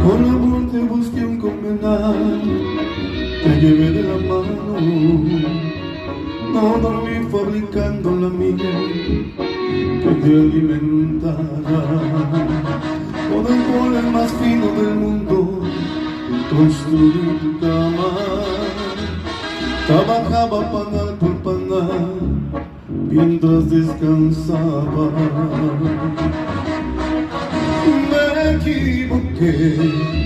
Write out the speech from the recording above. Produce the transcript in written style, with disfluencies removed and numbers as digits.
Por amor te busqué un convenal, te llevé de la mano, no dormí fabricando la miel que te alimentara. Con el polen más fino del mundo construí tu cama, trabajaba panal por panal mientras descansaba. Me equivoqué